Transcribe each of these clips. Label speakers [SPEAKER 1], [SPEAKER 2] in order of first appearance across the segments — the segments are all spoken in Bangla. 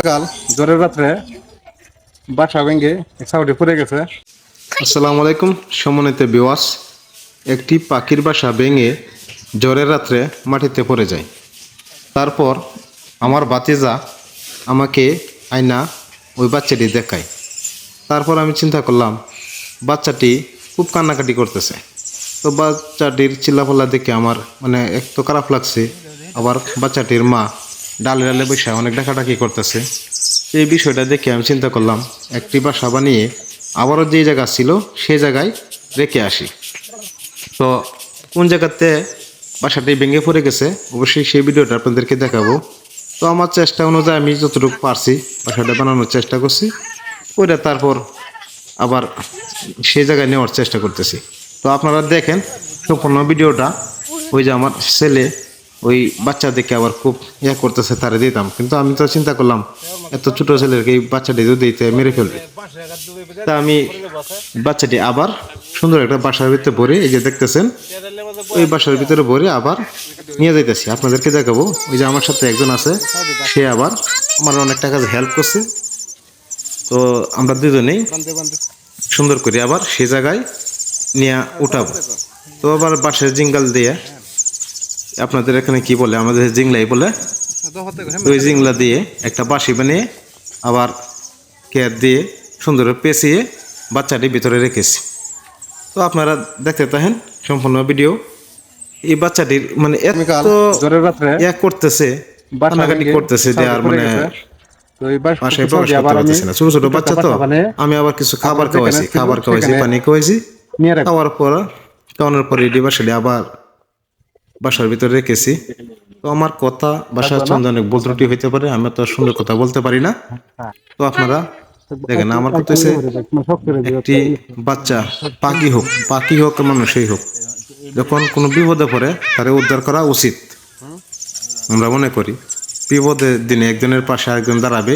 [SPEAKER 1] কাল জ্বরের রাত্রে বাসা ভেঙে সাউডে পড়ে গেছে।
[SPEAKER 2] আসসালামু আলাইকুম সম্মানিত বিওয়াস। একটি পাখির বাসা ভেঙে ঝড়ের রাত্রে মাটিতে পড়ে যায়। তারপর আমার ভাতিজা আমাকে আয়না ওই বাচ্চাটি দেখায়। তারপর আমি চিন্তা করলাম বাচ্চাটি খুব কান্নাকাটি করতেছে। তো বাচ্চাটির চিল্লাপাল্লা দেখে আমার এক তো খারাপ লাগছে। আবার বাচ্চাটির মা ডালে ডালে বসে অনেক ডাকাডাকি করতেছে। এই বিষয়টা দেখে আমি চিন্তা করলাম একটি বাসা বানিয়ে আবারও যে জায়গা ছিল সেই জায়গায় রেখে আসি। তো কোন জায়গাতে বাসাটি ভেঙে পড়ে গেছে অবশ্যই সেই ভিডিওটা আপনাদেরকে দেখাবো। তো আমার চেষ্টা অনুযায়ী আমি যতটুকু পারছি বাসাটা বানানোর চেষ্টা করছি, ওইটা তারপর আবার সেই জায়গায় নেওয়ার চেষ্টা করতেছি। তো আপনারা দেখেন সম্পূর্ণ ভিডিওটা। ওই যে আমার ছেলে ওই বাচ্চা দেখে আবার খুব করতেছে, তারে দিতাম, কিন্তু আমি তো চিন্তা করলাম এত ছোট ছেলেকে এই বাচ্চাটি যদি দিতে মেরে ফেলবে। তা আমি বাচ্চাটি আবার সুন্দর একটা বাসার ভিতরে ভরে, এই যে দেখতেছেন ওই বাসার ভিতরে ভরে আবার নিয়ে যাইতেছি, আপনাদেরকে দেখাবো। ওই যে আমার সাথে একজন আছে, সে আবার আমার অনেক টাকা হেল্প করছে। তো আমরা দুজনেই সুন্দর করে আবার সে জায়গায় নিয়ে উঠাবো। তো আবার বাঁশের জিঙ্গাল দিয়ে, আপনাদের এখানে কি বলে, আমাদের জিংলাই বলে, ওই জিংলা দিয়ে একটা বাঁশি বানিয়ে আবার কেয়ার দিয়ে সুন্দর পেঁচিয়ে বাচ্চাটি ভিতরে রেখেছি। তো আপনারা দেখতে থাকেন সম্পূর্ণ ভিডিও। এই বাচ্চাটির এত
[SPEAKER 1] জ্বরের রাত্রে
[SPEAKER 2] করতেছে,
[SPEAKER 1] বাসা
[SPEAKER 2] কান্নাকাটি
[SPEAKER 1] ভেঙে
[SPEAKER 2] করতেছে যে আর
[SPEAKER 1] সাউডে পড়ে গেছে। তো এই
[SPEAKER 2] বাসায় প্রকাশ করতে পারতেছে না। ছোট ছোট বাচ্চা তো, আমি আবার কিছু খাবার খাওয়াইছি, পানি খাওয়াইছি। খাওয়ার পর খাওয়ানোর পরে এই বাসাটি আবার বাসার ভিতরে রেখেছি। তো আমার কথা বাসার চন্দ্র অনেক ভুল ত্রুটি হইতে পারে, আমি তো সুন্দর কথা বলতে পারি না। তো আপনারা দেখেন, আমার কথা হচ্ছে একটি বাচ্চা পাখি হোক মানুষই হোক, যখন কোনো বিপদে পড়ে তারে উদ্ধার করা উচিত। আমরা মনে করি বিপদের দিনে একজনের পাশে আরেকজন দাঁড়াবে,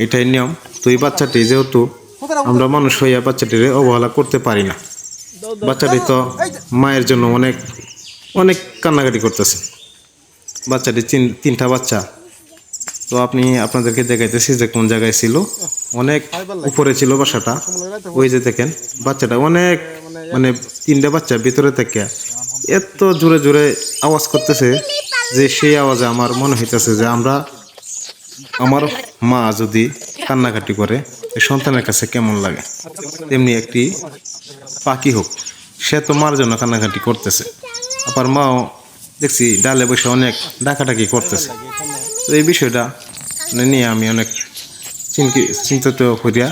[SPEAKER 2] এটাই নিয়ম। তো এই বাচ্চাটি যেহেতু আমরা মানুষ হইয়া বাচ্চাটির অবহেলা করতে পারি না। বাচ্চাটি তো মায়ের জন্য অনেক অনেক কান্নাকাটি করতেছে। বাচ্চাটি তিনটা বাচ্চা। তো আপনাদেরকে দেখাইতেছি যে কোন জায়গায় ছিল, অনেক উপরে ছিল বাসাটা। ওই যে দেখেন বাচ্চাটা অনেক তিনটা বাচ্চা ভিতরে থেকে এত জোরে জোরে আওয়াজ করতেছে যে সেই আওয়াজে আমার মনে হইতেছে যে আমার মা যদি কান্নাকাটি করে সন্তানের কাছে কেমন লাগে, তেমনি একটি পাখি হোক, সে তো মার জন্য কান্নাকাটি করতেছে। আবার মাও দেখছি ডালে বসে অনেক ডাকাডাকি করতেছে। তো এই বিষয়টা নিয়ে আমি অনেক চিন্তিত করিয়া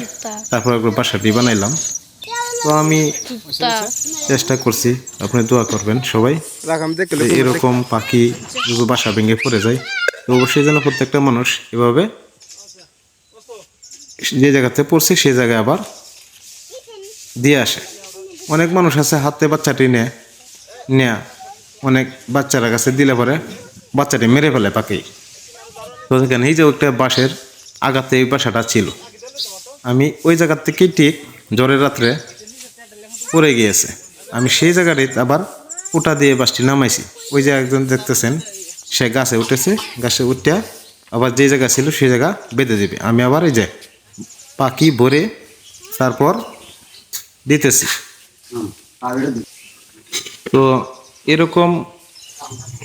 [SPEAKER 2] তারপর একবার বাসাটি বানাইলাম। তো আমি চেষ্টা করছি, আপনি দোয়া করবেন সবাই। এরকম পাখি যদি বাসা ভেঙে পড়ে যায়, তো অবশ্যই যেন প্রত্যেকটা মানুষ এভাবে যে জায়গাতে পড়ছে সেই জায়গায় আবার দিয়ে আসে। অনেক মানুষ আছে হাতে বাচ্চাটি নেয়া অনেক বাচ্চারা কাছে দিলে পরে বাচ্চাটি মেরে ফেলে পাখি। তো সেখানে এই যে একটা বাঁশের আঘাতে এই বাসাটা ছিল, আমি ওই জায়গার থেকেই ঠিক ঝড়ের রাত্রে পড়ে গিয়েছে। আমি সেই জায়গাটি আবার উঠা দিয়ে বাসটি নামাইছি। ওই যে একজন দেখতেছেন সে গাছে উঠেছে, গাছে উঠে আবার যে জায়গা ছিল সেই জায়গা বেঁধে দেবে। আমি আবার এই যে পাখি ভরে তারপর দিতেছি। তো এরকম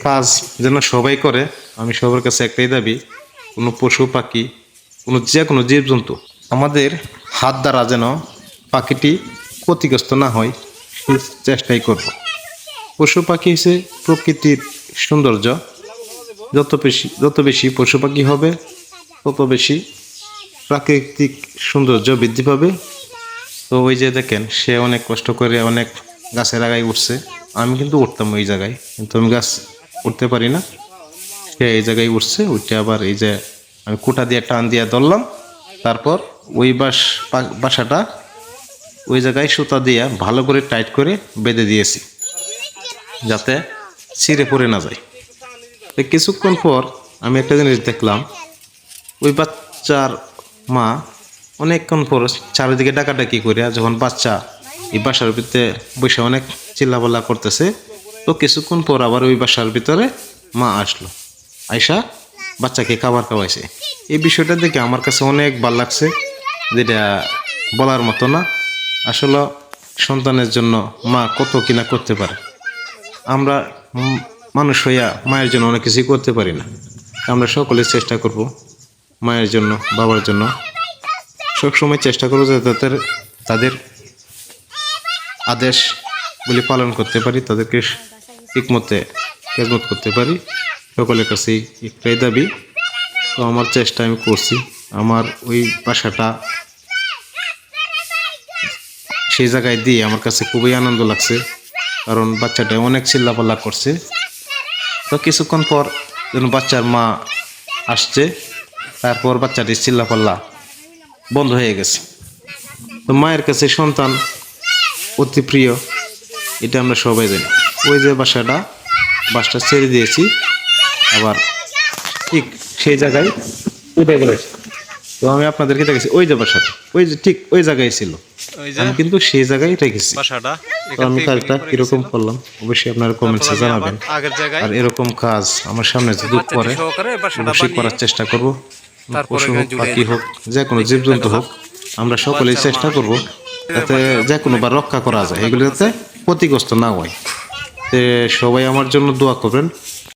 [SPEAKER 2] কাজ যেন সবাই করে, আমি সবার কাছে একটাই দাবি, কোনো পশু পাখি যে কোনো জীবজন্তু আমাদের হাত দ্বারা যেন পাখিটি ক্ষতিগ্রস্ত না হয় সেই চেষ্টাই করব। পশু পাখি হচ্ছে প্রকৃতির সৌন্দর্য, যত বেশি পশু পাখি হবে তত বেশি প্রাকৃতিক সৌন্দর্য বৃদ্ধি পাবে। তো ওই যে দেখেন সে অনেক কষ্ট করে অনেক গাছের আগায় উঠছে, আমি কিন্তু উঠতাম ওই জায়গায়, কিন্তু আমি গাছ উঠতে পারি না। সে এই জায়গায় উঠছে, উঠে আবার এই যে আমি কুটা দিয়ে টান দিয়ে ধরলাম, তারপর ওই বাসাটা ওই জায়গায় সুতা দিয়ে ভালো করে টাইট করে বেঁধে দিয়েছি যাতে ছিঁড়ে পড়ে না যায়। তো কিছুক্ষণ পর আমি একটা জিনিস দেখলাম, ওই বাচ্চার মা অনেকক্ষণ পর চারিদিকে ডাকাডাকি করে যখন বাচ্চা এই বাসার ভিতরে বসে অনেক চিল্লাপাল্লা করতেছে, তো কিছুক্ষণ পর আবার ওই বাসার ভিতরে মা আসলো। আয়সা বাচ্চাকে খাবার খাওয়াইছে। এই বিষয়টা দেখে আমার কাছে অনেক ভালো লাগছে, যেটা বলার মতো না। আসলে সন্তানের জন্য মা কত কিনা করতে পারে। আমরা মানুষ হইয়া মায়ের জন্য অনেক কিছুই করতে পারি না। আমরা সকলে চেষ্টা করব মায়ের জন্য, বাবার জন্য সবসময় চেষ্টা করবো যাতে তাদের আদেশগুলি পালন করতে পারি, তাদেরকে ঠিকমতে খেদমত করতে পারি। সকলের কাছেই একটাই দাবি। তো আমার চেষ্টা আমি করছি। আমার ওই বাসাটা সেই জায়গায় দিয়ে আমার কাছে খুবই আনন্দ লাগছে, কারণ বাচ্চাটা অনেক চিল্লাপাল্লা করছে। তো কিছুক্ষণ পর যেন বাচ্চার মা আসছে, তারপর বাচ্চাটির চিল্লাপাল্লা বন্ধ হয়ে গেছে। তো মায়ের কাছে সন্তান অতি প্রিয়, এটা আমরা সবাই জানি। ওই যে বাসটা ছেড়ে দিয়েছি, আবার ঠিক সেই জায়গায় উঠে বলেছে। তো আমি আপনাদেরকে দেখেছি ওই যে বাসাটা, ওই যে ঠিক ওই জায়গায় ছিল, আমি কিন্তু সেই জায়গায় রেখেছি। তো আমি কাজটা কিরকম করলাম অবশ্যই আপনারা কমেন্টসে জানাবেন। আর এরকম কাজ আমার সামনে যদি করে অবশ্যই করার চেষ্টা করব। পশু হোক, পাখি হোক, যে কোনো জীবজন্তু হোক, আমরা সকলেই চেষ্টা করব যাতে যে কোনো বার রক্ষা করা যায়, এগুলো যাতে ক্ষতিগ্রস্ত না হয়। সবাই আমার জন্য দোয়া করবেন।